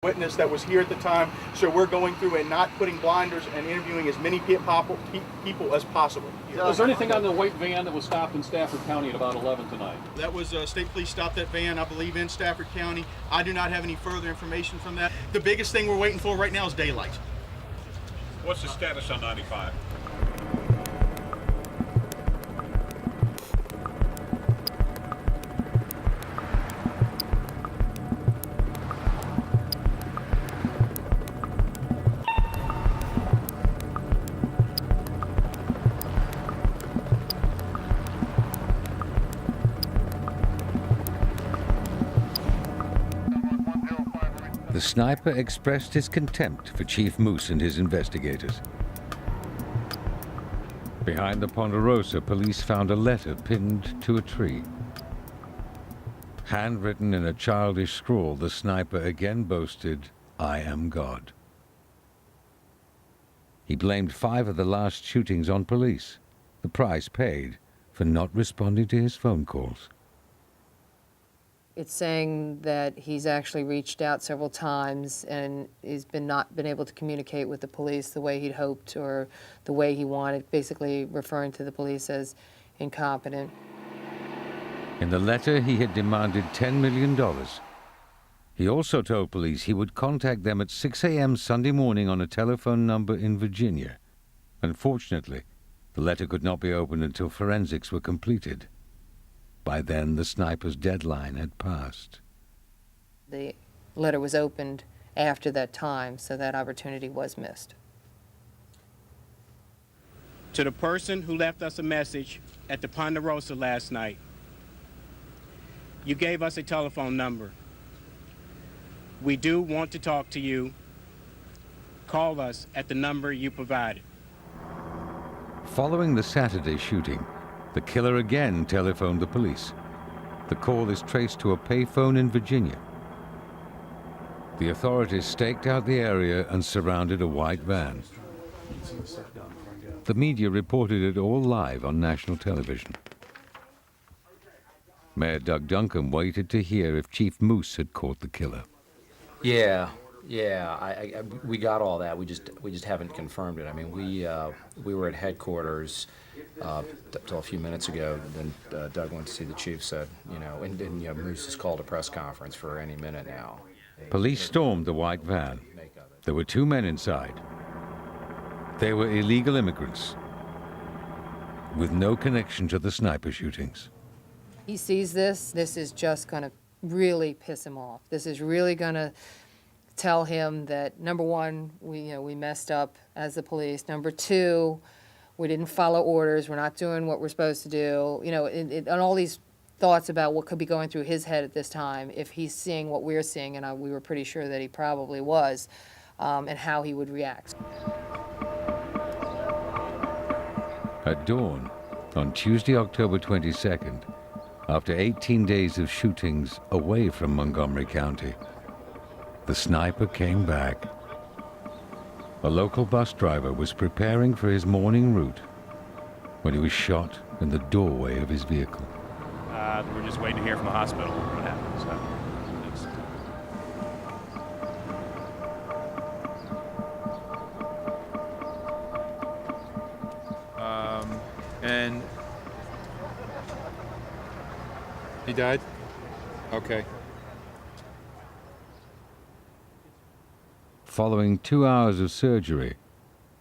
Witness that was here at the time, so we're going through and not putting blinders and interviewing as many people as possible. Was there anything on the white van that was stopped in Stafford County at about 11 tonight? That was state police stopped that van, I believe, in Stafford County. I do not have any further information from that. The biggest thing we're waiting for right now is daylight. What's the status on 95? The sniper expressed his contempt for Chief Moose and his investigators. Behind the Ponderosa, police found a letter pinned to a tree. Handwritten in a childish scrawl, the sniper again boasted, "I am God." He blamed 5 of the last shootings on police, the price paid for not responding to his phone calls. It's saying that he's actually reached out several times and he's not been able to communicate with the police the way he'd hoped or the way he wanted, basically referring to the police as incompetent. In the letter, he had demanded $10 million. He also told police he would contact them at 6 a.m. Sunday morning on a telephone number in Virginia. Unfortunately, the letter could not be opened until forensics were completed. By then, the sniper's deadline had passed. The letter was opened after that time, so that opportunity was missed. To the person who left us a message at the Ponderosa last night, you gave us a telephone number. We do want to talk to you. Call us at the number you provided. Following the Saturday shooting, the killer again telephoned the police. The call is traced to a payphone in Virginia. The authorities staked out the area and surrounded a white van. The media reported it all live on national television. Mayor Doug Duncan waited to hear if Chief Moose had caught the killer. Yeah, we got all that. We just haven't confirmed it. I mean, we were at headquarters until a few minutes ago. Then Doug went to see the chief. Said, and Moose has called a press conference for any minute now. Police stormed the white van. There were 2 men inside. They were illegal immigrants with no connection to the sniper shootings. He sees this is just going to really piss him off. This is really going to tell him that, number one, we messed up as the police. Number two, we didn't follow orders. We're not doing what we're supposed to do. And all these thoughts about what could be going through his head at this time if he's seeing what we're seeing, and we were pretty sure that he probably was, and how he would react. At dawn, on Tuesday, October 22nd, after 18 days of shootings away from Montgomery County, the sniper came back. A local bus driver was preparing for his morning route when he was shot in the doorway of his vehicle. We're just waiting to hear from the hospital what happened. So. And he died? Okay. Following 2 hours of surgery,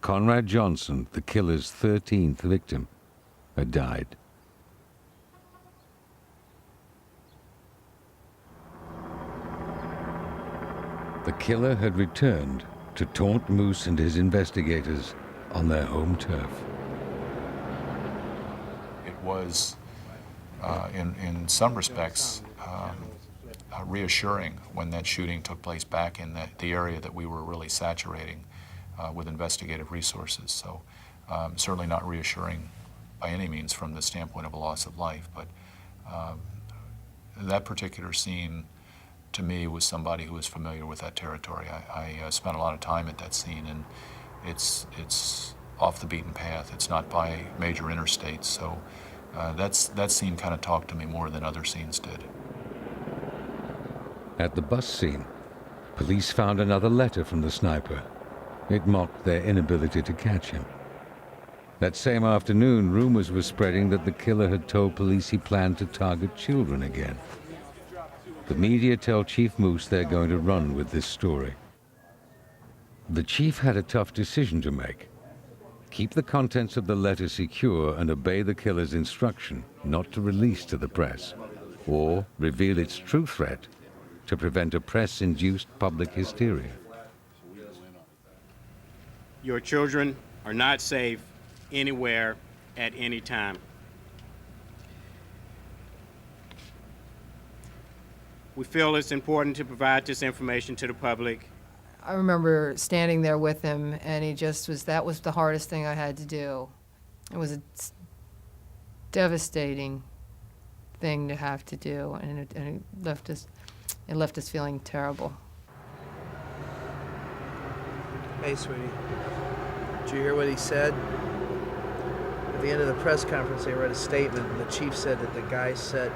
Conrad Johnson, the killer's 13th victim, had died. The killer had returned to taunt Moose and his investigators on their home turf. It was, in some respects, reassuring when that shooting took place back in the area that we were really saturating with investigative resources. So certainly not reassuring by any means from the standpoint of a loss of life, but that particular scene to me was somebody who was familiar with that territory. I spent a lot of time at that scene, and it's off the beaten path. It's not by major interstates, so that scene kind of talked to me more than other scenes did. At the bus scene, Police found another letter from the sniper. It mocked their inability to catch him. That same afternoon, rumors were spreading that the killer had told police he planned to target children again. The media tell Chief Moose they're going to run with this story. The chief had a tough decision to make. Keep the contents of the letter secure and obey the killer's instruction not to release to the press, or reveal its true threat to prevent a press-induced public hysteria. Your children are not safe anywhere at any time. We feel it's important to provide this information to the public. I remember standing there with him, and that was the hardest thing I had to do. It was a devastating thing to have to do, and it left us feeling terrible. Hey, sweetie. Did you hear what he said? At the end of the press conference, they read a statement, and the chief said that the guy said,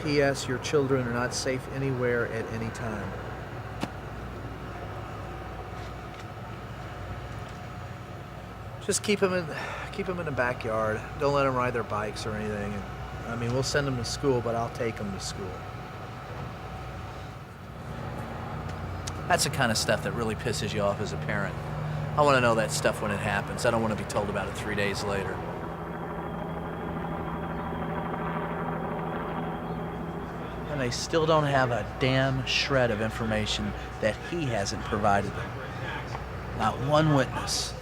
P.S. Your children are not safe anywhere at any time. Just keep them in the backyard. Don't let them ride their bikes or anything. I mean, we'll send them to school, but I'll take them to school. That's the kind of stuff that really pisses you off as a parent. I want to know that stuff when it happens. I don't want to be told about it 3 days later. And they still don't have a damn shred of information that he hasn't provided them. Not one witness.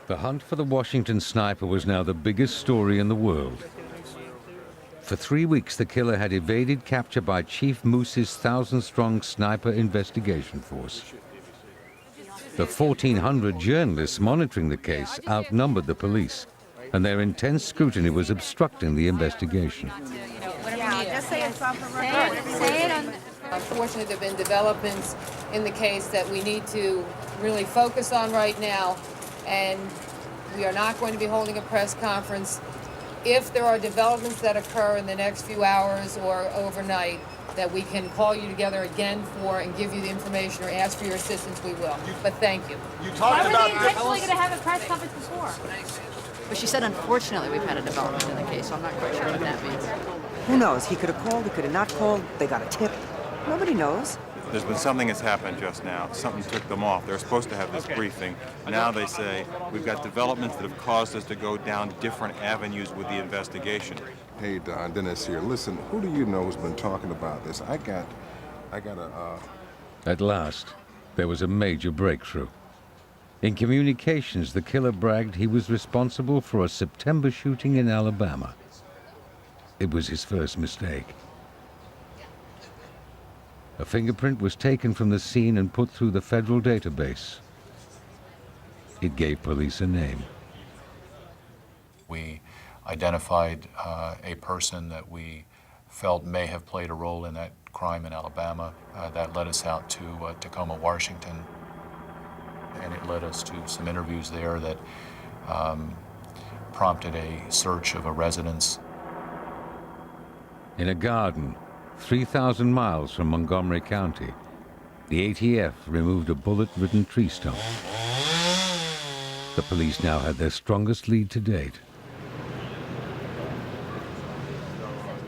The hunt for the Washington sniper was now the biggest story in the world. For 3 weeks, the killer had evaded capture by Chief Moose's 1,000-strong sniper investigation force. The 1,400 journalists monitoring the case outnumbered the police, and their intense scrutiny was obstructing the investigation. Unfortunately, there have been developments in the case that we need to really focus on right now, and we are not going to be holding a press conference. If there are developments that occur in the next few hours or overnight that we can call you together again for and give you the information or ask for your assistance, we will. But thank you. Why were they intentionally going to have a press conference before? But she said, unfortunately, we've had a development in the case, so I'm not quite sure what that means. Who knows? He could have called, he could have not called. They got a tip. Nobody knows. There's been something that's happened just now. Something took them off. They were supposed to have this briefing. Now they say, we've got developments that have caused us to go down different avenues with the investigation. Hey, Don, Dennis here. Listen, who do you know who's been talking about this? I got At last, there was a major breakthrough. In communications, the killer bragged he was responsible for a September shooting in Alabama. It was his first mistake. A fingerprint was taken from the scene and put through the federal database. It gave police a name. We identified a person that we felt may have played a role in that crime in Alabama. That led us out to Tacoma, Washington, and it led us to some interviews there that prompted a search of a residence. In a garden 3,000 miles from Montgomery County, The ATF removed a bullet-ridden tree stump. The police now had their strongest lead to date.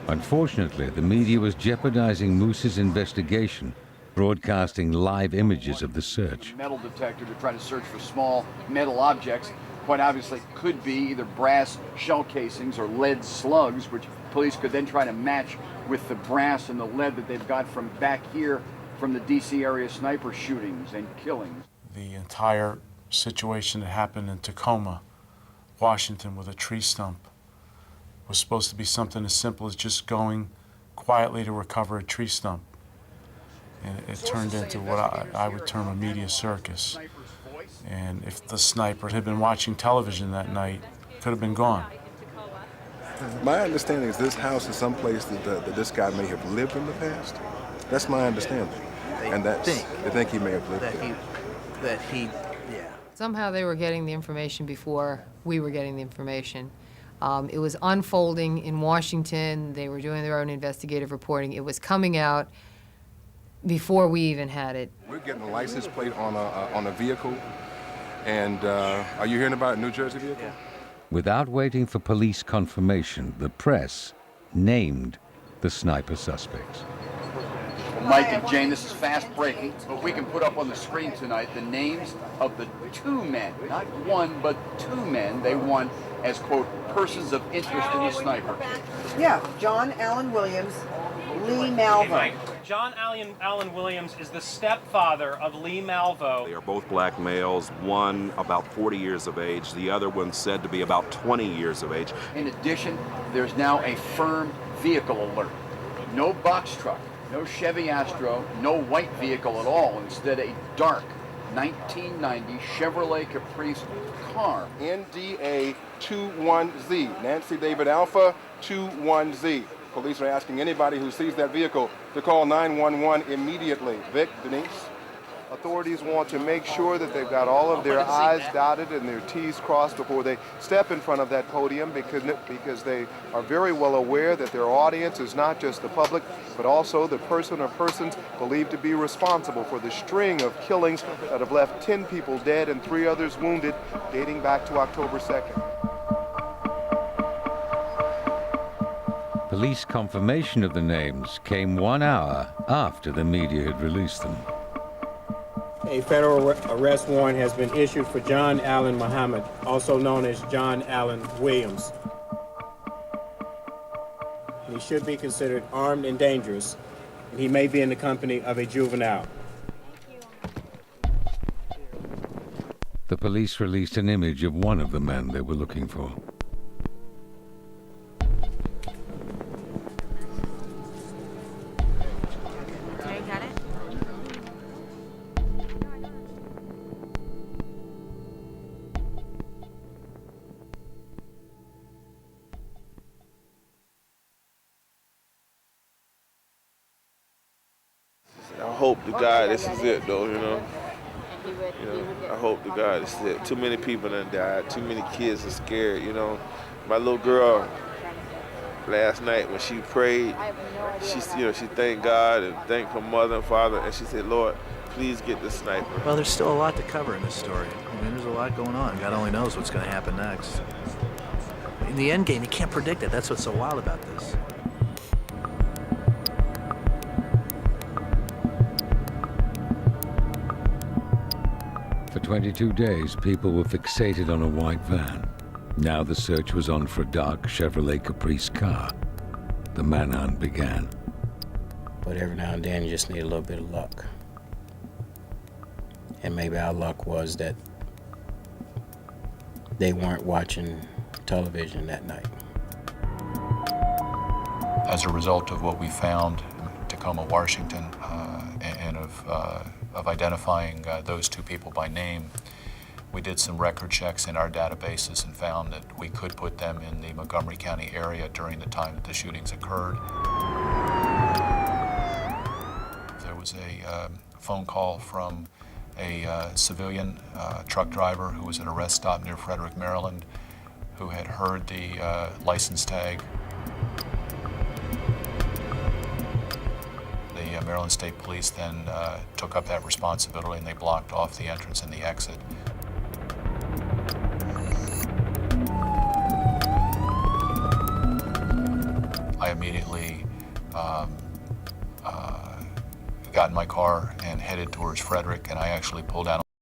Unfortunately, the media was jeopardizing Moose's investigation, broadcasting live images of the search. Metal detector to try to search for small metal objects. Quite obviously could be either brass shell casings or lead slugs, which police could then try to match with the brass and the lead that they've got from back here from the DC area sniper shootings and killings. The entire situation that happened in Tacoma, Washington, with a tree stump was supposed to be something as simple as just going quietly to recover a tree stump. And it turned into what I would term a media circus. And if the sniper had been watching television that night, it could have been gone. My understanding is this house is someplace that this guy may have lived in the past. That's my understanding. They think he may have lived there. Yeah. Somehow they were getting the information before we were getting the information. It was unfolding in Washington. They were doing their own investigative reporting. It was coming out before we even had it. We're getting a license plate on a vehicle, and are you hearing about a New Jersey vehicle? Yeah. Without waiting for police confirmation, the press named the sniper suspects. Mike and Jane, this is fast breaking, but we can put up on the screen tonight the names of the two men, not one, but two men they want as, quote, persons of interest in the sniper. Yeah, John Allen Williams, Lee Malvo. John Allen Williams is the stepfather of Lee Malvo. They are both black males, one about 40 years of age, the other one said to be about 20 years of age. In addition, there's now a firm vehicle alert. No box truck, no Chevy Astro, no white vehicle at all. Instead, a dark 1990 Chevrolet Caprice car. NDA 21Z, Nancy David Alpha 21Z. Police are asking anybody who sees that vehicle to call 911 immediately. Vic, Denise? Authorities want to make sure that they've got all of their I's dotted and their T's crossed before they step in front of that podium because they are very well aware that their audience is not just the public, but also the person or persons believed to be responsible for the string of killings that have left 10 people dead and 3 others wounded dating back to October 2nd. Police confirmation of the names came 1 hour after the media had released them. A federal arrest warrant has been issued for John Allen Muhammad, also known as John Allen Williams. He should be considered armed and dangerous, and he may be in the company of a juvenile. The police released an image of one of the men they were looking for. I hope to God this is it, though, you know. I hope to God this is it. Too many people done died. Too many kids are scared, you know. My little girl, last night when she prayed, she thanked God and thanked her mother and father, and she said, Lord, please get the sniper. Well, there's still a lot to cover in this story. I mean, there's a lot going on. God only knows what's going to happen next. In the end game, you can't predict it. That's what's so wild about this. For 22 days, people were fixated on a white van. Now the search was on for a dark Chevrolet Caprice car. The manhunt began. But every now and then you just need a little bit of luck. And maybe our luck was that they weren't watching television that night. As a result of what we found in Tacoma, Washington, and of identifying those 2 people by name, we did some record checks in our databases and found that we could put them in the Montgomery County area during the time that the shootings occurred. There was a phone call from a civilian truck driver who was at a rest stop near Frederick, Maryland, who had heard the license tag. The Maryland State Police then took up that responsibility, and they blocked off the entrance and the exit. I immediately got in my car and headed towards Frederick, and I actually pulled down